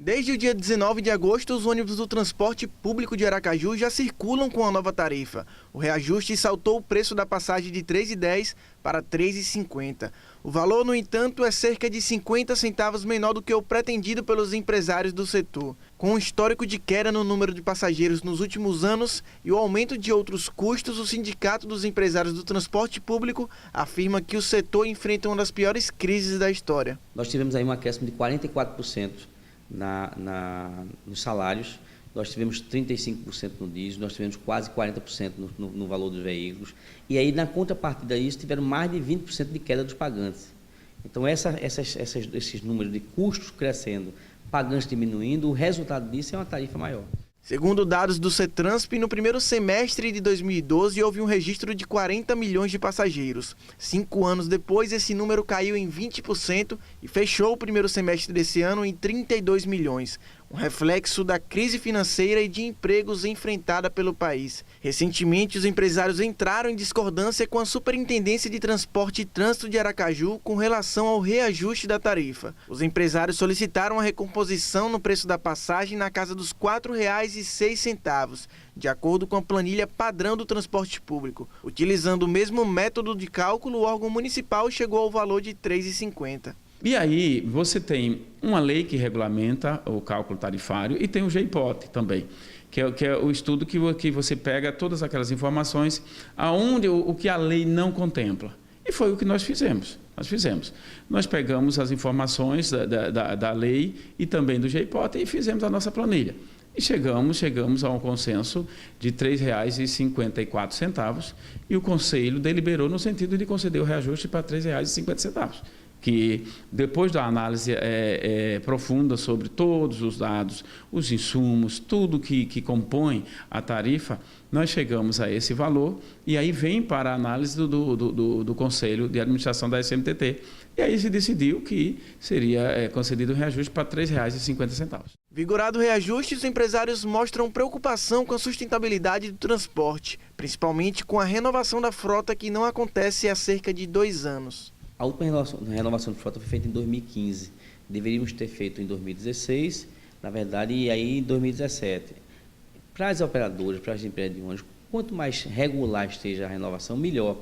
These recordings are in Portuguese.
Desde o dia 19 de agosto, os ônibus do transporte público de Aracaju já circulam com a nova tarifa. O reajuste saltou o preço da passagem de R$ 3,10 para R$ 3,50. O valor, no entanto, é cerca de 50 centavos menor do que o pretendido pelos empresários do setor. Com um histórico de queda no número de passageiros nos últimos anos e o aumento de outros custos, o Sindicato dos Empresários do Transporte Público afirma que o setor enfrenta uma das piores crises da história. Nós tivemos aí um acréscimo de 44% nos salários, nós tivemos 35% no diesel, nós tivemos quase 40% no valor dos veículos, e aí na contrapartida disso tiveram mais de 20% de queda dos pagantes. Então esses números de custos crescendo, pagantes diminuindo, o resultado disso é uma tarifa maior. Segundo dados do CETRANSP, no primeiro semestre de 2012 houve um registro de 40 milhões de passageiros. 5 anos depois, esse número caiu em 20% e fechou o primeiro semestre desse ano em 32 milhões. Um reflexo da crise financeira e de empregos enfrentada pelo país. Recentemente, os empresários entraram em discordância com a Superintendência de Transporte e Trânsito de Aracaju com relação ao reajuste da tarifa. Os empresários solicitaram a recomposição no preço da passagem na casa dos R$ 4,06, de acordo com a planilha padrão do transporte público. Utilizando o mesmo método de cálculo, o órgão municipal chegou ao valor de R$ 3,50. E aí você tem uma lei que regulamenta o cálculo tarifário e tem o GIPOT também, que é o estudo que você pega todas aquelas informações aonde o que a lei não contempla. E foi o que nós fizemos. Nós pegamos as informações da lei e também do GIPOT e fizemos a nossa planilha. E chegamos a um consenso de R$ 3,54 e o Conselho deliberou no sentido de conceder o reajuste para R$ 3,50. Que depois da análise profunda sobre todos os dados, os insumos, tudo que compõe a tarifa, nós chegamos a esse valor e aí vem para a análise do Conselho de Administração da SMTT. E aí se decidiu que seria concedido um reajuste para R$ 3,50. Vigorado o reajuste, os empresários mostram preocupação com a sustentabilidade do transporte, principalmente com a renovação da frota que não acontece há cerca de 2 anos. A última renovação de frota foi feita em 2015. Deveríamos ter feito em 2016, na verdade, e aí em 2017. Para as operadoras, para as empresas de ônibus, quanto mais regular esteja a renovação, melhor.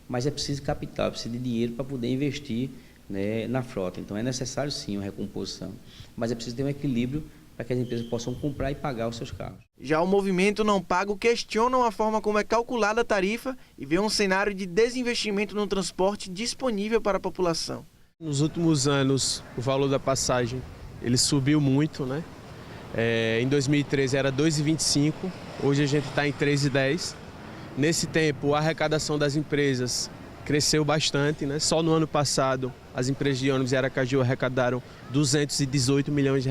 Mas é preciso capital, é preciso de dinheiro para poder investir, né, na frota. Então é necessário sim uma recomposição, mas é preciso ter um equilíbrio para que as empresas possam comprar e pagar os seus carros. Já o movimento Não Pago questionam a forma como é calculada a tarifa e vê um cenário de desinvestimento no transporte disponível para a população. Nos últimos anos, o valor da passagem ele subiu muito, né? Em 2013 era R$ 2,25, hoje a gente está em R$ 3,10. Nesse tempo, a arrecadação das empresas cresceu bastante, né? Só no ano passado, as empresas de ônibus em Aracaju arrecadaram R$ 218 milhões.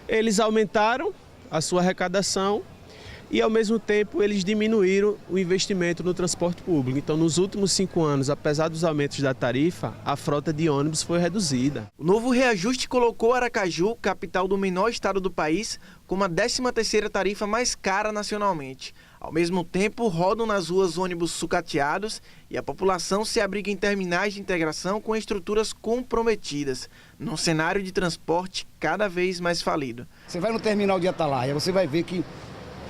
Eles aumentaram a sua arrecadação e, ao mesmo tempo, eles diminuíram o investimento no transporte público. Então, nos últimos 5 anos, apesar dos aumentos da tarifa, a frota de ônibus foi reduzida. O novo reajuste colocou Aracaju, capital do menor estado do país, como a 13ª tarifa mais cara nacionalmente. Ao mesmo tempo, rodam nas ruas ônibus sucateados e a população se abriga em terminais de integração com estruturas comprometidas, num cenário de transporte cada vez mais falido. Você vai no terminal de Atalaia, você vai ver que,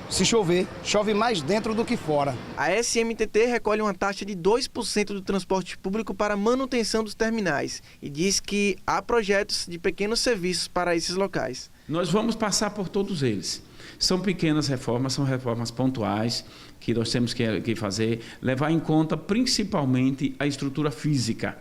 se chover, chove mais dentro do que fora. A SMTT recolhe uma taxa de 2% do transporte público para manutenção dos terminais e diz que há projetos de pequenos serviços para esses locais. Nós vamos passar por todos eles. São pequenas reformas, são reformas pontuais que nós temos que fazer, levar em conta principalmente a estrutura física.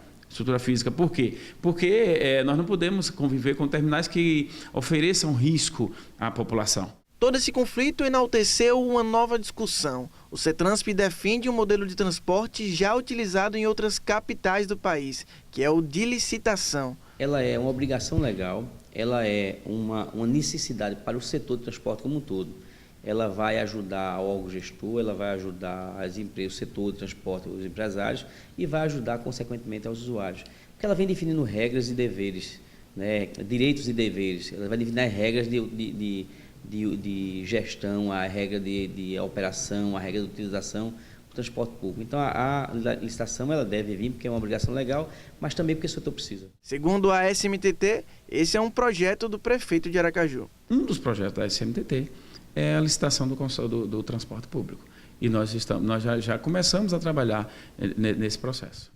Por quê? Porque nós não podemos conviver com terminais que ofereçam risco à população. Todo esse conflito enalteceu uma nova discussão. O CETRANSP defende um modelo de transporte já utilizado em outras capitais do país, que é o de licitação. Ela é uma obrigação legal, ela é uma necessidade para o setor de transporte como um todo. Ela vai ajudar o órgão gestor, ela vai ajudar as empresas, o setor de transporte, os empresários e vai ajudar, consequentemente, aos usuários. Porque ela vem definindo regras e deveres, né, direitos e deveres, ela vai definir as regras de gestão, a regra de operação, a regra de utilização. transporte público. Então, a licitação ela deve vir porque é uma obrigação legal, mas também porque o setor precisa. Segundo a SMTT, esse é um projeto do prefeito de Aracaju. Um dos projetos da SMTT é a licitação do transporte público. E nós já começamos a trabalhar nesse processo.